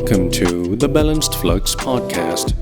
Welcome to the Balanced FLUX podcast.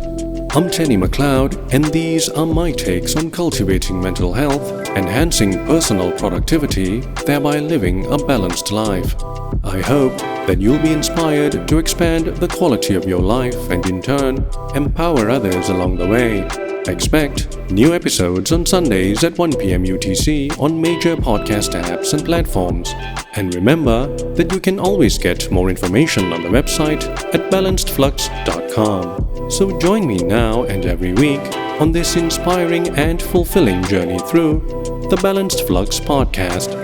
I'm Tenny McLeod, and these are my takes on cultivating mental health, enhancing personal productivity, thereby living a balanced life. I hope that you'll be inspired to expand the quality of your life and in turn, empower others along the way. Expect new episodes on Sundays at 1 p.m. UTC on major podcast apps and platforms. And remember that you can always get more information on the website at balancedflux.com. So join me now and every week on this inspiring and fulfilling journey through the Balanced FLUX podcast.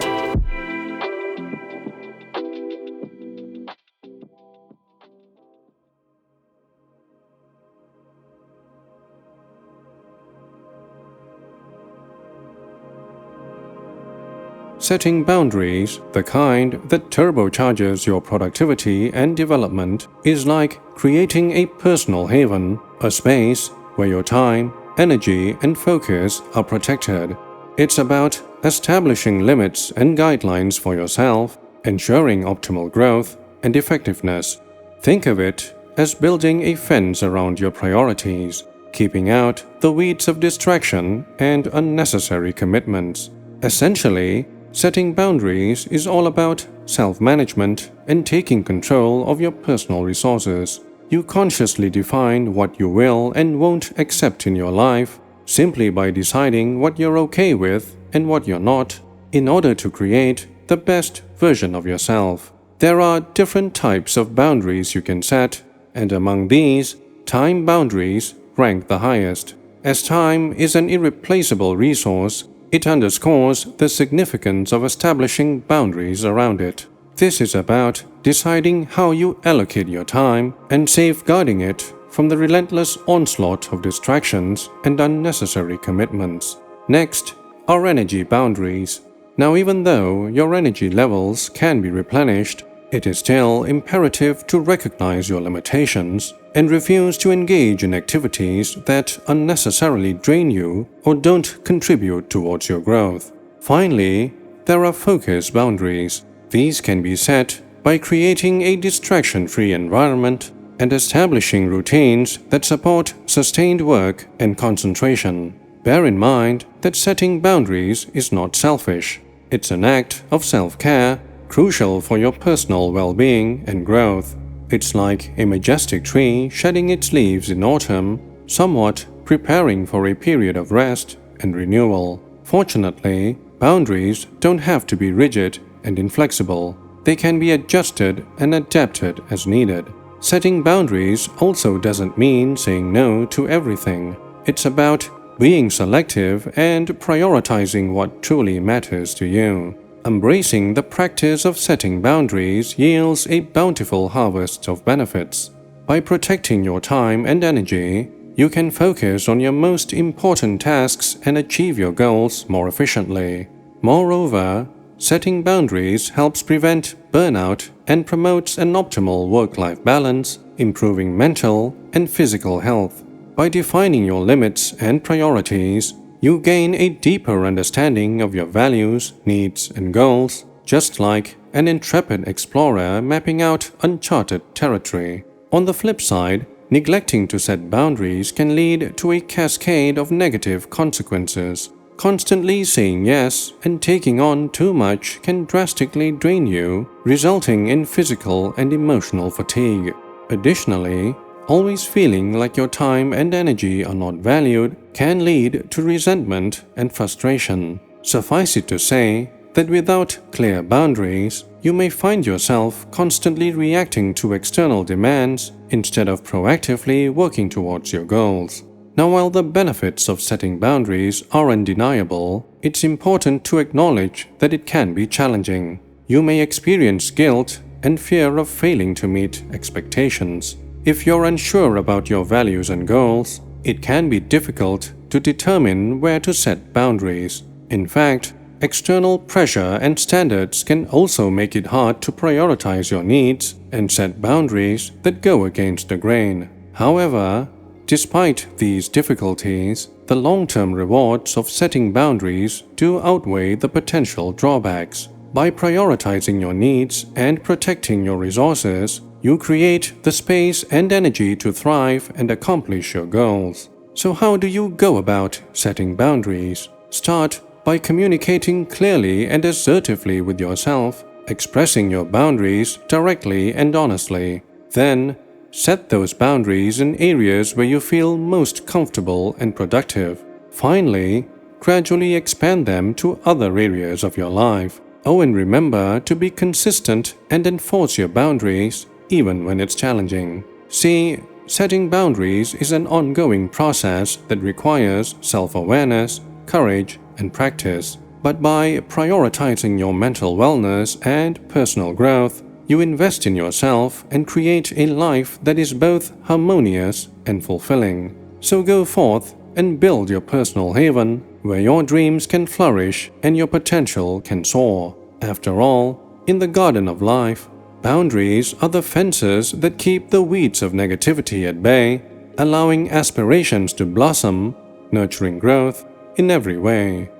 Setting boundaries, the kind that turbocharges your productivity and development, is like creating a personal haven, a space where your time, energy, and focus are protected. It's about establishing limits and guidelines for yourself, ensuring optimal growth and effectiveness. Think of it as building a fence around your priorities, keeping out the weeds of distraction and unnecessary commitments. Essentially, setting boundaries is all about self-management and taking control of your personal resources. You consciously define what you will and won't accept in your life simply by deciding what you're okay with and what you're not in order to create the best version of yourself. There are different types of boundaries you can set, and among these, time boundaries rank the highest. As time is an irreplaceable resource, it underscores the significance of establishing boundaries around it. This is about deciding how you allocate your time and safeguarding it from the relentless onslaught of distractions and unnecessary commitments. Next are energy boundaries. Now, even though your energy levels can be replenished, it is still imperative to recognize your limitations and refuse to engage in activities that unnecessarily drain you or don't contribute towards your growth. Finally, there are focus boundaries. These can be set by creating a distraction-free environment and establishing routines that support sustained work and concentration. Bear in mind that setting boundaries is not selfish. It's an act of self-care, crucial for your personal well-being and growth. It's like a majestic tree shedding its leaves in autumn, somewhat preparing for a period of rest and renewal. Fortunately, boundaries don't have to be rigid and inflexible. They can be adjusted and adapted as needed. Setting boundaries also doesn't mean saying no to everything. It's about being selective and prioritizing what truly matters to you. Embracing the practice of setting boundaries yields a bountiful harvest of benefits. By protecting your time and energy, you can focus on your most important tasks and achieve your goals more efficiently. Moreover, setting boundaries helps prevent burnout and promotes an optimal work-life balance, improving mental and physical health. By defining your limits and priorities, you gain a deeper understanding of your values, needs, and goals, just like an intrepid explorer mapping out uncharted territory. On the flip side, neglecting to set boundaries can lead to a cascade of negative consequences. Constantly saying yes and taking on too much can drastically drain you, resulting in physical and emotional fatigue. Additionally, always feeling like your time and energy are not valued can lead to resentment and frustration. Suffice it to say that without clear boundaries, you may find yourself constantly reacting to external demands instead of proactively working towards your goals. Now, while the benefits of setting boundaries are undeniable, it's important to acknowledge that it can be challenging. You may experience guilt and fear of failing to meet expectations. If you're unsure about your values and goals, it can be difficult to determine where to set boundaries. In fact, external pressure and standards can also make it hard to prioritize your needs and set boundaries that go against the grain. However, despite these difficulties, the long-term rewards of setting boundaries do outweigh the potential drawbacks. By prioritizing your needs and protecting your resources, you create the space and energy to thrive and accomplish your goals. So how do you go about setting boundaries? Start by communicating clearly and assertively with yourself, expressing your boundaries directly and honestly. Then, set those boundaries in areas where you feel most comfortable and productive. Finally, gradually expand them to other areas of your life. Oh, and remember to be consistent and enforce your boundaries even when it's challenging. See, setting boundaries is an ongoing process that requires self-awareness, courage, and practice. But by prioritizing your mental wellness and personal growth, you invest in yourself and create a life that is both harmonious and fulfilling. So go forth and build your personal haven where your dreams can flourish and your potential can soar. After all, in the garden of life, boundaries are the fences that keep the weeds of negativity at bay, allowing aspirations to blossom, nurturing growth in every way.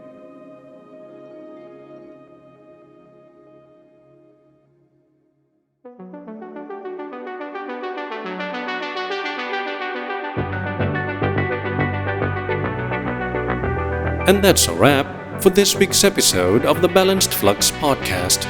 And that's a wrap for this week's episode of the Balanced FLUX podcast.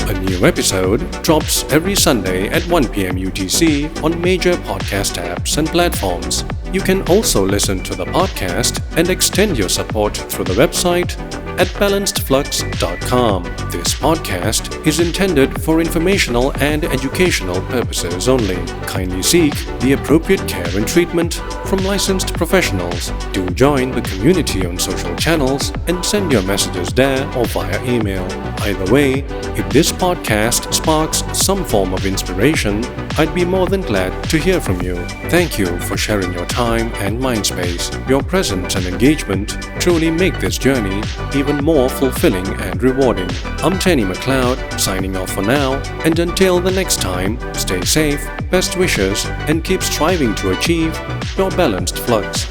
A new episode drops every Sunday at 1 p.m. UTC on major podcast apps and platforms. You can also listen to the podcast and extend your support through the website at balancedflux.com. This podcast is intended for informational and educational purposes only. Kindly seek the appropriate care and treatment from licensed professionals. Do join the community on social channels and send your messages there or via email. Either way, if this podcast sparks some form of inspiration, I'd be more than glad to hear from you. Thank you for sharing your time and mind space. Your presence and engagement truly make this journey even more fulfilling and rewarding. I'm Tenny McLeod, signing off for now, and until the next time, stay safe, best wishes, and keep striving to achieve your balanced flux.